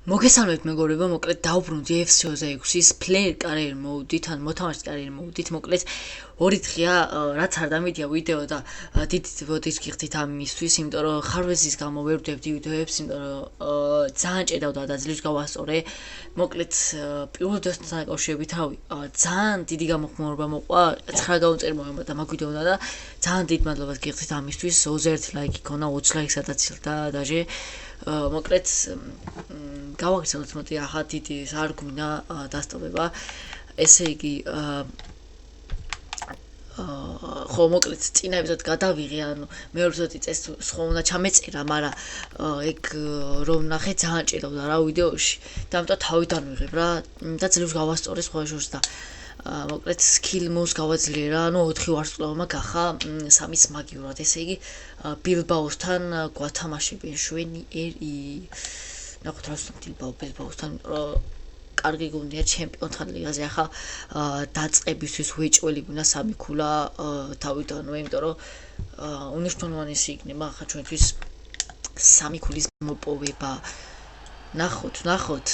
მოგესალმებით მეგობრებო, მოკლედ დავბრუნდით FC26-ის player career mode-ით, ან მოთამაშის career mode-ით, მოკლედ 2 დღეა რაც არ დამიდია ვიდეო და დიდ ვოდით გიხდით ამისთვის, იმიტომ რომ ხარვეზის გამო ვერ ვდებდი ვიდეოებს, იმიტომ რომ ძალიან ჭედავდა და ძლივს გავასწორე. მოკლედ პირველ დღესთან დაკავშირებით, რავი, ძალიან დიდი გამოხმაურება მოყვა, 9 გაუნწერი მომება და მაგვიდეოდა და ძალიან დიდ მადლობას გიხდით ამისთვის. 21 ლაიქი ქონა, 20 ლაიქს ატაცილდა დაჟე. მოკლედ გავაგრძელოთ მოდი ახლა დიდი არ გვინდა დასტოვება. ესე იგი ხო მოკლედ წინა ეპიზოდს გადავიღე, ანუ მეორე ეპიზოდი წეს სხვა უნდა ჩამეწერა, მაგრამ ეგ რომ ნახე ძალიან ჭირდება რა ვიდეოში და ამიტომ თავიდან ვიღებ რა და ძლივს გავასწორე სხვა შორს და მოკლედ skill moves გავაძლიერე რა, ანუ 4 ვარსკვლავმა გახა 3-ის მაგიურად. ესე იგი ბილბაოსთან გვათამაშებენ შვენიერი. ნახოთ რა ვსწავლ ბილბაოსთან, კარგი გუნდია ჩემპიონთა ლიგაზე. ახლა დაწყებისთვის ვეჭველი გვინდა 3 ქულა თავიდანვე, იმიტომ რომ უნიშნულოვანესი იქნება ახლა ჩვენთვის 3 ქულის მოპოვება. ნახოთ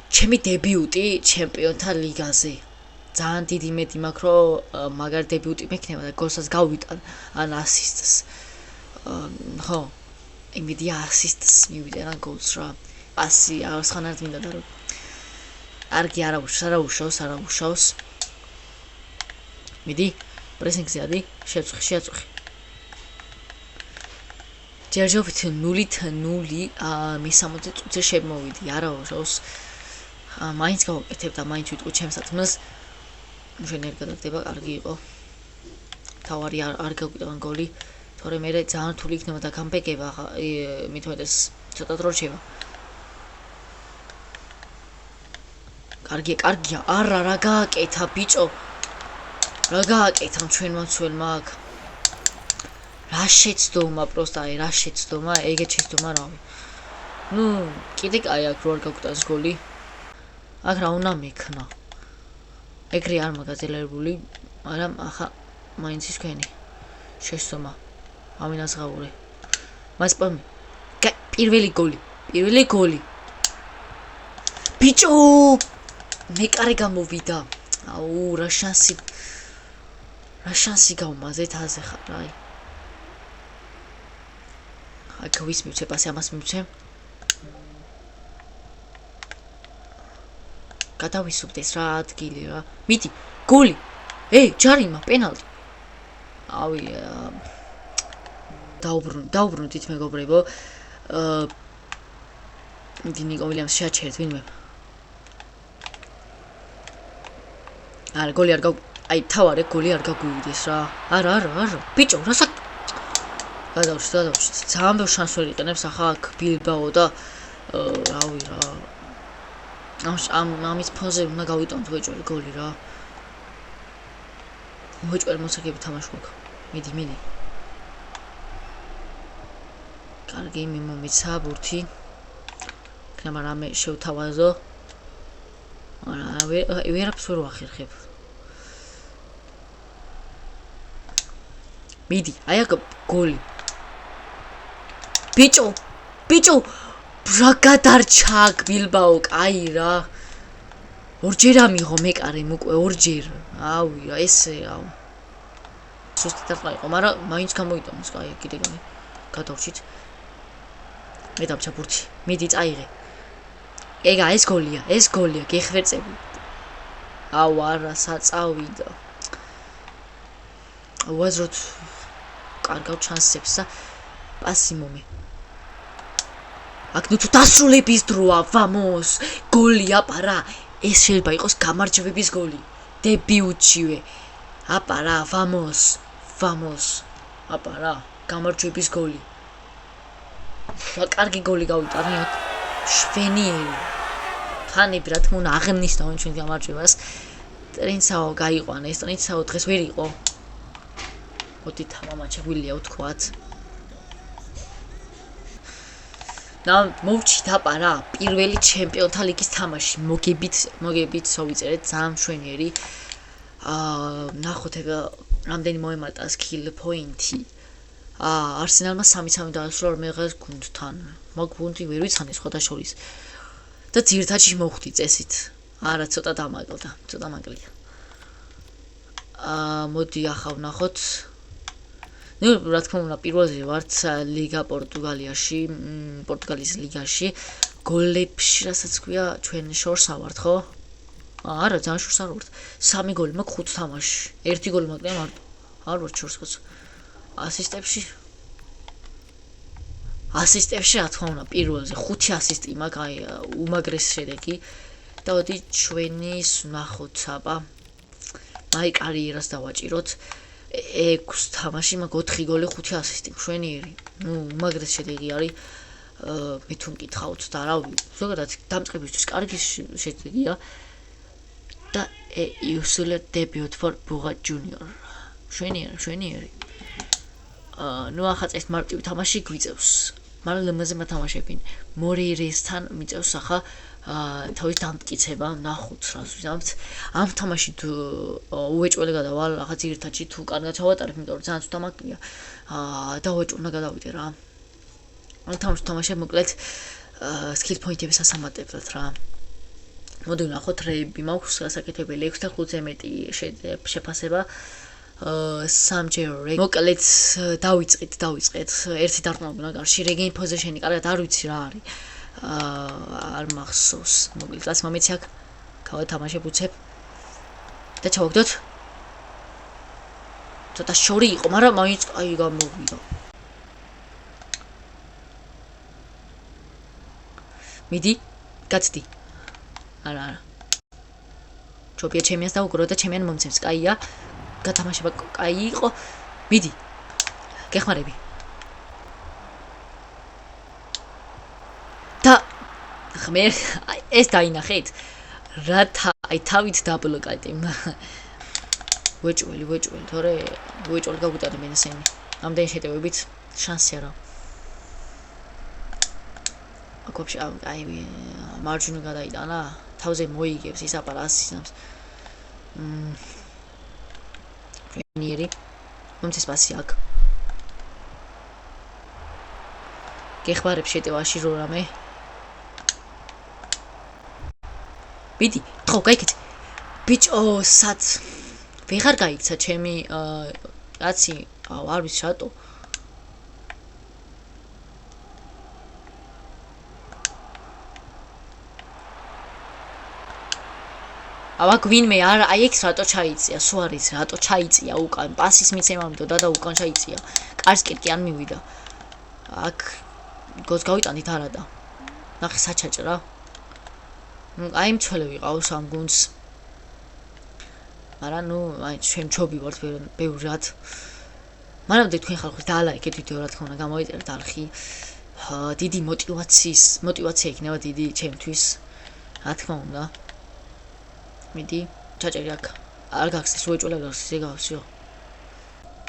ჩემი დებიუტი ჩემპიონთა ლიგაზე. ძალიან დიდი იმედი მაქვს, რომ მაგარ დებიუტი მექნება და გოლსაც გავიტან ან ასისტს. ხო, იმედია ასისტს მივიტან ან გოლს რა. პასი აღსხანართ მინდა და რომ არგი არა უშავს. მიდი, პრესინგზე ადი, შეაწუხი. ჯერჯერობით 0-0 მე-60 წუთზე შემოვიდი, არა უშავს. მაინც გავაკეთებ და მაინც ვიტყვი ჩემს საქმეს. მშვენიერ გადაგდება, კარგი იყო. თავარი არ გაგვიტან გოლი, თორემ მე ძალიან რთული იქნება და გამბეკება ახლა მithumetes ცოტა დრო რჩება. კარგია. არა რა გააკეთა ბიჭო. რა გააკეთა ჩვენმა ცველმა აქ. რა შეცდომა პროსტა, რა შეცდომა, ეგეთ შეცდომა რავი. კიდე კაი აქ რო არ გაგვიტანს გოლი. აქ რა უნდა მექნა. ეგრე არ მაგაზელებული, მაგრამ ახლა მაინც ის ქენი შეცდომა. ამინაზღაურე. მასპამი. პირველი გოლი. ბიჭო! მეკარე გამოვიდა. აუ, რა შანსი გავმაზეთ აზე ხარ, აი. აქ ვის მივცე, პასი ამას მივცე. გადავისუფდეს რა ადგილი რა. მიდი, გოლი. ჯარიმა, პენალტი. ავი, დაუბრუნდით მეგობრებო. მიდი ნიკო ვილიამს შეაჩერეთ ვინმე. არა, გოლი არ აი თავარე გოლი არ გაგვივიდეს რა. არა. ბიჭო, რასაც გადავშით. ძალიან ბევრ შანსს ვერ იყენებს ახლა აქ ბილბაო და რავი რა. ამის ფონზე უნდა გავიტანოთ ვეჭველი გოლი რა. ვეჭველი მოსაგები თამაში გვაქვს. მიდი. კარგი, მიმომიცა ბურთი. იქნება რამე შევთავაზო. არა, ვერაფერს ვერ ვახერხებ. მიდი, აი აქ გოლი. ბიჭო, რა გადარჩა აქ ბილბაო, კაი რა. ორჯერ ამიღო მეკარემ უკვე ორჯერ. ავი რა, ესე აუ. სუსტად არ იყო, მაგრამ მაინც გამოიტანოს, კაი, კიდე გადავრჩით. მე დავჭა ბურთი. მიდი წაიღე. ეგა ეს გოლია, გეხვერწები. აუ არა, საწავიდა. უაზროდ კარგავ ჩანსებს და პასი მომე. აქ ნუ თუ დასრულების დროა, vamos! გოლი აპარა. ეს შეიძლება იყოს გამარჯვების გოლი. დებიუტშივე. აპარა, vamos! აპარა, გამარჯვების გოლი. რა კარგი გოლი გავიტანე აქ. შვენიერი. ხანები რა თქმა უნდა აღნიშნა ჩვენ გამარჯვებას. ტრინცაო გაიყვანა, ეს ტრინცაო დღეს ვერ იყო. მოდი თამამაჩეგვილია ვთქვათ. და მოვჩით აპარა პირველი ჩემპიონთა ლიგის თამაში. მოგებით სოვიწერეთ ძალიან მშვენიერი. ნახოთ ეგ რამდენი მოემატა skill point-ი. არსენალმა 3-3 დაასრულა რომელიღაც გუნდთან. მაგ გუნდი ვერ ვიცანი სხვათა შორის. და ძირთადში მოხვდი წესით. არა, ცოტა დამაკლდა, ცოტა მაკლია. მოდი ახლა ვნახოთ. ნუ რა თქმა უნდა პირველზე ვართ ლიგა პორტუგალიაში, პორტუგალიის ლიგაში. გოლებში რასაც ქვია ჩვენ შორს ავართ, ხო? არა, ძალიან შორს არ ვართ. 3 გოლი მაქვს 5 თამაშში. 1 გოლი მაქვს მარტო. არ ვარ შორს ხოც. ასისტებში რა თქმა უნდა პირველზე 5 ასისტი მაქვს, აი უმაგრესი შედეგი. და მოდი ჩვენის ვნახოთ, აბა. აი კარიერას დავაჭიროთ. 6 თამაში მაქვს 4 გოლი 5 ასისტი. მშვენიერი. ნუ უმაგრესი შედეგი არის. მე თუ მკითხავთ და რავი, ზოგადად დამწყებისთვის კარგი შედეგია. და usually debut for Boga Junior. მშვენიერი. ნუ ახლა წეს მარტივი თამაში გვიწევს. მაგრამ ლემაზე მათამაშებინ. მორეირესთან მიწევს ახლა თავის დამტკიცება, ნახოთ რას ვიზამთ. ამ თამაში თუ უეჭველი გადავალ, ახლა ძირითადში თუ კარგად ჩავატარებ, იმიტომ რომ ძალიან ცუდა მაკლია. და უეჭვლა გადავიდე რა. ამ თამაში მოკლედ skill point-ების ასამატებლად რა. მოდი ვნახოთ რეები მაქვს გასაკეთებელი 6 და 5-ზე მეტი შეფასება. 3 მოკლედ დავიწყეთ. ერთი დარტყმავნა გარში რეგენ პოზიშენი კარგად არ ვიცი რა არის. არ მახსოვს. მოკლედ რაც მომიცი აქ გავათამაშებ უცებ და ჩავაგდოთ. ცოტა შორი იყო, მაგრამ მაინც აი გამოვიდა. მიდი, გაცდი. არა. ჩოპია ჩემიანს დაუგრო და ჩემიან მომცემს. კაია. გათამაშება კაი იყო. მიდი. გეხმარები. და ხმე ეს დაინახეთ. რა აი თავით დაბლოკატი. ვეჭველი, თორე ვეჭველი გაგვიტანე მენსენი. ამდენი შეტევებით შანსი არა. აკოფში აი მარჯვნივ გადაიტანა. თავზე მოიგებს ის აპარასის. მშვენიერი. მომცეს პასი აქ. გეხმარებ შეტევაში რო რამე. მიდი, ხო, გაიქეთ. ბიჭო, სად ვეღარ გაიქცა ჩემი კაცი, არ ვიცი რატო. ავაკ ვინმე არა, აი ეს რატო ჩაიწია, სუარეს რატო ჩაიწია უკან, პასის მიცემა მინდოდა და უკან ჩაიწია. კარს კირკი არ მივიდა. აქ გოს გავიტანით არადა. ნახე საჩაჭრა. აი მცველე ვიყავს ამ გუნდს. მაგრამ ნუ აი ჩვენ ჩობი ვართ ბევრად. მანამდე თქვენ ხალხი დაალაიქეთ ვიდეო რა თქმა უნდა გამოიწერეთ არხი. დიდი мотивация იქნება დიდი ჩემთვის. რა თქმა უნდა. მიდი, ჩაჭერი აქ. არ გახსნის უეჭველი გახსნის ეგავსიო.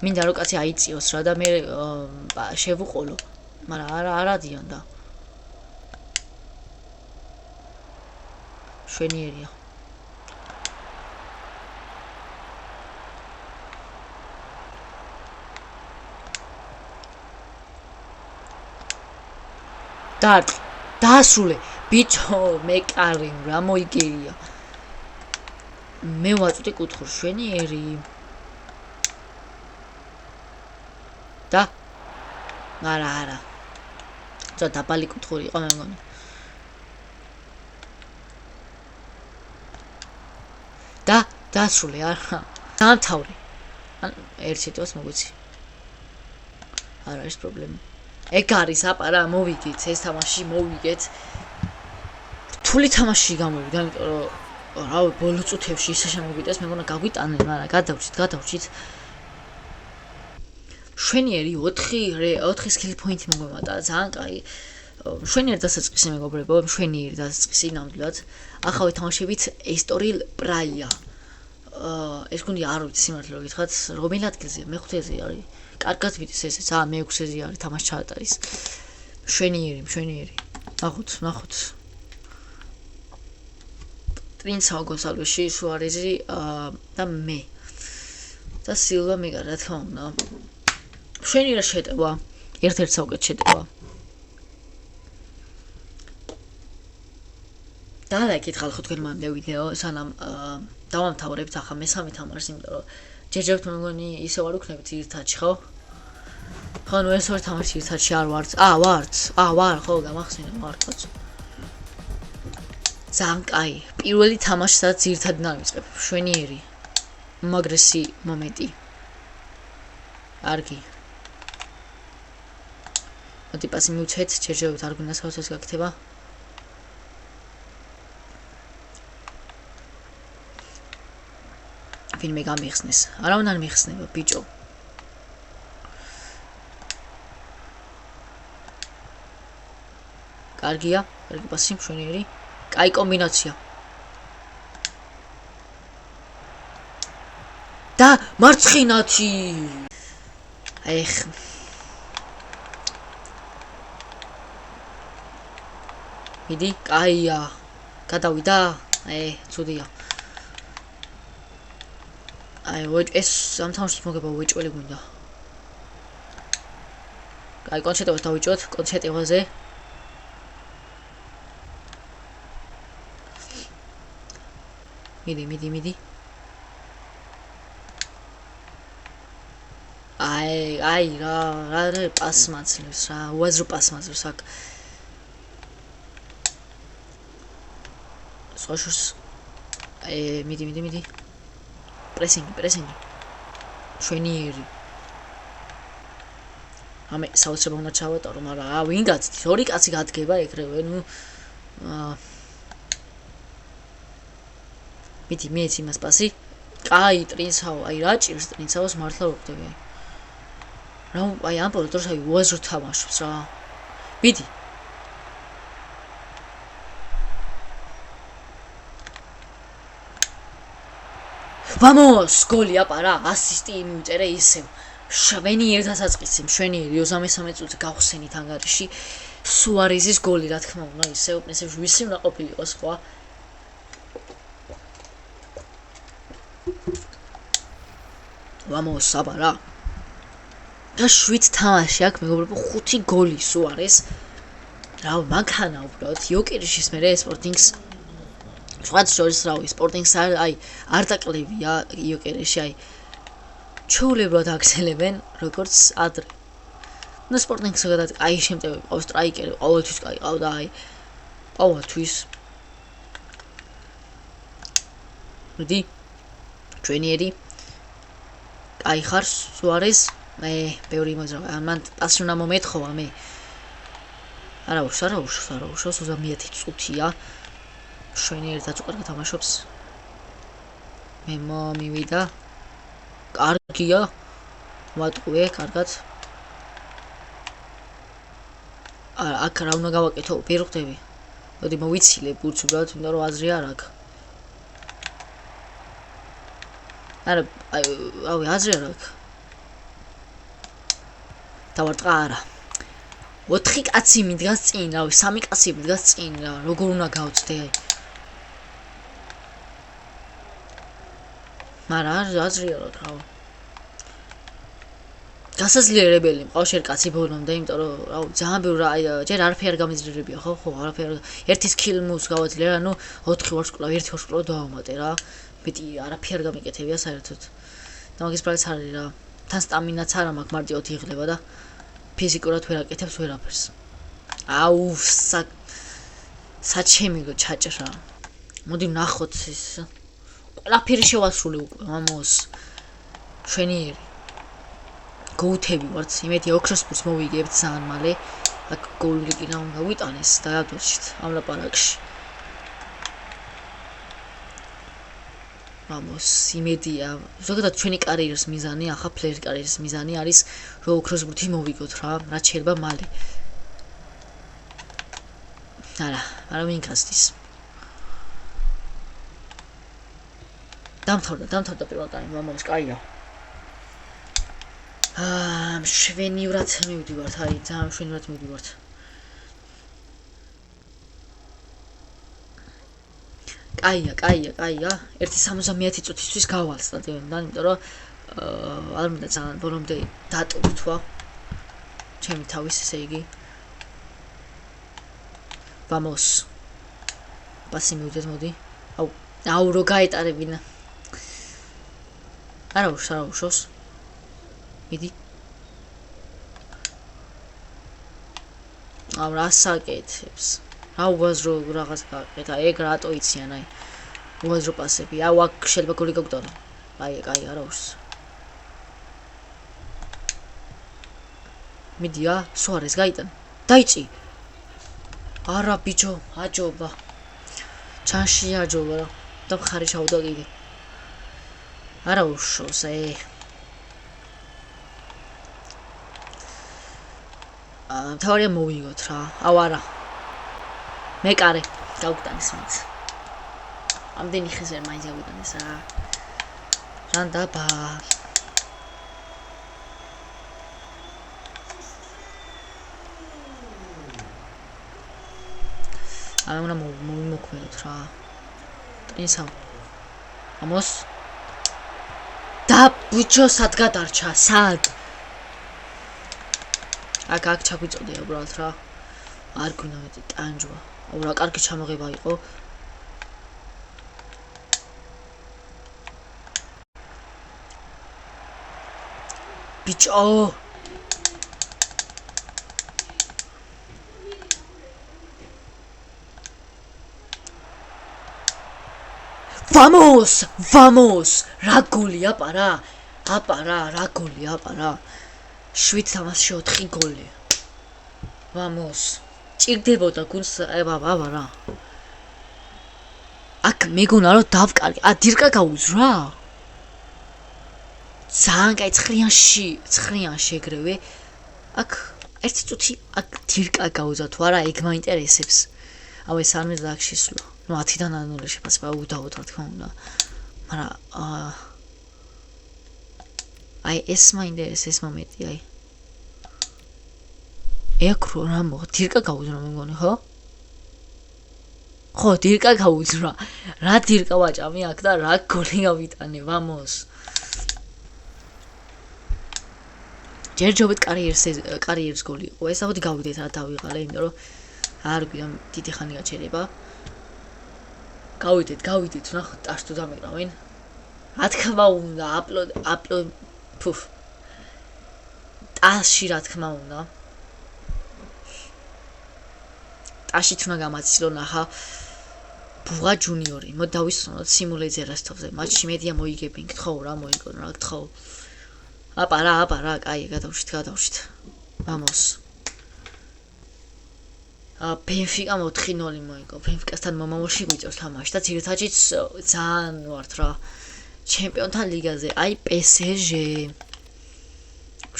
მინდა რომ კაცი აიწიოს რა და მე შევუყოლო. მაგრამ არა დიან და. მშვენიერია. დაასრულე. ბიჭო, მე კარი რა მოიგერია. მე ვაწვდი კუთხურ მშვენიერი. და არა. ცოტა დაბალი კუთხური იყო მე მგონი. და დაასრულე არა. დაამთავრე. ან ერთ შეტევას მოგვიცი. არ არის პრობლემა. ეგ არის აპარა მოვიგეთ ეს თამაში მოვიგეთ. რთული თამაში გამოვიდა, იმიტომ რომ რავი ბოლო წუთებში ისე შემოგვიტეს, მე მგონა გაგვიტანენ, მაგრამ გადავრჩით. მშვენიერი 4 skill point მოგემატა, ძალიან კაი. მშვენიერი დასაწყისი მეგობრებო, მშვენიერი დასაწყისი ნამდვილად. ახავე თამაშებით ესტორილ პრაია. ეს გუნდი არ ვიცი სიმართლე რომ გითხრათ, რომელ ადგილზეა? მე-5-ზე არის. კარგად ვიცი ესეც, მე-6-ზე არის თამაში ჩაატარის. მშვენიერი. ნახოთ. ტრინსაო გონსალვესი, სუარეზი და მე. და სილვა მეგა რა თქმა უნდა. შვენი რა შეტევა? ერთ-ერთ საუკეთ შეტევა. დაალაიქით ხალხო თქვენ მომდე ვიდეო, სანამ დავამთავრებთ ახლა მესამე თამარს, იმიტომ რომ ჯერჯერობით მეგონი ისე ვარ უქნებით ერთადში, ხო? ხო, ნუ ეს ორი თამაში ერთადში არ ვართ. ვარ, ხო, გამახსენე, ვარ, კაცო. ძალიან კაი. პირველი თამაში, სადაც ერთად დავიწყებ, შვენიერი. უმაგრესი მომენტი. არგი. მოდი პასი მივცეთ, ჯერჯერობით არ გვინდა საოცრად გაკეთება. ვინმე გამიხსნეს. არავინ არ მიხსნება, ბიჭო. კარგია, კარგი პასი, მშვენიერი. კაი კომბინაცია. და მარცხინათი. ეხ. მიდი, კაია. გადავიდა? ცუდია. ეს ამ თამაშს მოგება უეჭველი გვინდა. კაი, კონცეტებას დავიჭოთ, კონცეტებაზე. მიდი. რა პასმაცლებს რა, უაზრო პასმაცლებს აქ. სოშოს მიდი. პრესინგი. შვენიერი. ამე საოცრად უნდა ჩავატარო, მაგრამ ვინ გაცდის? ორი კაცი გადგება ეგრევე, ნუ მიდი მეც იმას პასი. კაი, ტრინცაო, რა ჭირს ტრინცაოს მართლა რო ხდები. რა ამბობ დროს უაზრო თამაშობს რა. მიდი. Vamos, goli აპარა, ასისტი მიუწერე ისევ. შვენიერი დასაწყისი, მშვენიერი 33 წუთი გავხსენით ანგარიში. სუარეზის გოლი, რა თქმა უნდა, ისევ პრინციპში ვისი უნდა ყოფილიყო სხვა. Vamos, აპარა. და 7 თამაში აქვს, მეგობრებო, 5 გოლი სუარეს. რა მანქანა უბრალოდ, იოკერიშის მერე სპორტინგს What shows rawi sporting side არ დაკლებია იოკერეში ჩეულებრად აქცელებენ როგორც ადრე. ნუ სპორტინგს გადად შემტევი ყავს სტრაიკერი ყოველთვის კაი ყავდა ყოველთვის. მიდი ტრენერი კაი ხარ სუარეს ბევრი მოძრავა მან პასი უნდა მომეთხოვა მე. არა უშავს 30 წუთია. შვენიერთან უყარ გათამაშობს. მე მომივიდა. კარგია. ვატყუე, კარგად. აქ რა უნდა გავაკეთო? ვერ ხვდები. მოდი მოვიცილე ბურთს უბრალოდ, იმიტომ რომ აზრი არ აქვს. არა, აზრი არ აქვს. დავარტყა არა. 4 კაცი მიდგას წინ, რავი, 3 კაცი მიდგას წინ, რა, როგორ უნდა გავწდე? მარა აზრი არ აქვს, რავი. გასაძლიერებელი მყავს შენ კაცი ბოლომდე, იმიტომ რომ, რავი, ძალიან ბევრი ჯერ არაფერი არ გამიძლიერებია, ხო, არაფერი. ერთი სკილ მუვს გავაძლიერე, ანუ 4 ვარსკვლავ, 1 ვარსკვლავ დავამატე რა. მეტი არაფერი არ გამიკეთებია საერთოდ. და მაგის პრობლემაც არის რა. თან სტამინაც არ მაქვს, მარტივად იღლება და ფიზიკურად ვერ აკეთებს ვერაფერს. საჩემილო ჩაჭრა. მოდი ვნახოთ ეს. ყველაფერი შევასრულე უკვე, მამოს. შვენიერი. გოუთები ვართ, იმედი ოქროსპურს მოვიგებთ ძალიან მალე. აქ გოლი კი რა უნდა ვიტანეს დაადვეშით ამ ლაპარაკში. მამოს, იმედია. ზოგადად ჩვენი კარიერის მიზანი, ახლა ფლერის კარიერის მიზანი არის რომ ოქროსპურთი მოვიგოთ რა, რაც შეიძლება მალე. არა ვინ გასდის. დამთავრდა პირველ ტაიმი, მამოს, კაია. შვენივრად მივდივართ, ძალიან შვენივრად მივდივართ. კაია. 1.70 წუთისთვის გავალ სტადიონიდან, იმიტომ რომ არ მინდა ძალიან ბოლომდე დატოვთვა. ჩემი თავის ესე იგი vamos პასი მივდეთ მოდი აუ რო გაეტარებინა არა უშავს მიდი აუ რასაკეთებს რა უაზრო რაღაც გააკეთა ეგ რატო იციან აი უაზრო პასები აუ აქ შეიძლება გოლი გაგვდარო აი არა უშს მიდია სუარეს გაიტან დაიწი არა ბიჭო აჯობა ჩანში აჯობა რა და მხარი ჩავდა კიდე არა უშოს თავარია მოვიგოთ რა აუ არა მეკარე გავგტანის მაინც ამდენი ხის ვერ მაინც გავგტანის რა რანდაბა აი უნდა მოვიმოქმედოთ რა ტრინსა ამოს და ბიჭო სად გადარჩა სად აქ ჩაგვიწოდია უბრალოდ რა არ გვინდა მეტი ტანჯვა აუ რა კარგი ჩამოღება იყო ბიჭო vamos რა გოლია პარა აპარა რა გოლია აპარა 7 თამაშში 4 გოლი vamos ჭირდებოდა გუნს აბა რა აქ მეგონა რომ დავკარგი დირკა გაუძრა ძალიან კაი ცხრიანში ეგრევე აქ ერთი წუთი აქ დირკა გაუძრა თუ არა ეგ მაინტერესებს აუ ეს არ მინდა აქ შესვლა 10-დან 0 შეფასება უდაოდ რა თქმა უნდა მაგრამ აი ეს მაინტერესებს ეს მომენტი აი ეკრო რა მოხდა დირკა გაუძრა მე მგონი ხო დირკა გაუძრა რა დირკა ვაჭამი აქ და რა გოლი გავიტანე vamos ჯერჯობით კარიერის გოლი იყო ეს აღოდი გავიდეთ რა დავიღალე იმიტომ რომ არ გვიდა დიდი ხანი გაჩერება გავიდეთ ნახოთ ტაშ თუ დამეკრავენ რა თქმა უნდა აპლოდ ფუფ ტაში რა თქმა უნდა ტაშით უნდა გამაცილო ნახა ბუღა ჯუნიორი მოდ დავისწროთ სიმულეძე რასტოვზე მატჩი მედია მოიგებინ გთხოვ რა მოიგონ რა გთხოვ აპა რა კაი გადავშით vamos ბენფიკა 4-0 მოიგო ბენფიკასთან მომავალში გვიწევს თამაში და ძირითადად ძალიან ვართ რა ჩემპიონთა ლიგაზე აი PSG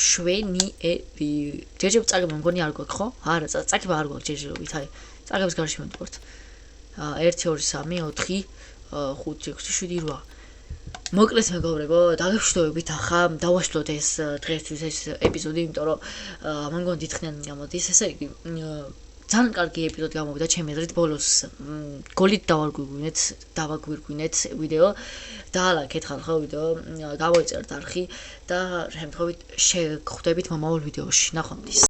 შვენიერი ჯერჯერობით წაგება მგონი არ გვაქვს ხო არა წაგება არ გვაქვს ჯერჯერობით აი წაგების გარშემო მოვდივართ 1 2 3 4 5 6 7 8 მოკლედ მეგობრებო დაგეშვიდობებით ახლა დავაშლოთ ეს დღესთვის ეს ეპიზოდი იმიტომ რომ მან მგონი დიდხნიანი გამოდის ესე იგი ძალიან კარგი ეპიზოდი გამოვიდა ჩემი აზრით ბოლოს გოლით დავაგვირგვინეთ ვიდეო დაალაგეთ ხალხო ვიდეო გამოიწერთ არხი და შემთხვევით შეგხვდებით მომავალ ვიდეოში ნახვამდის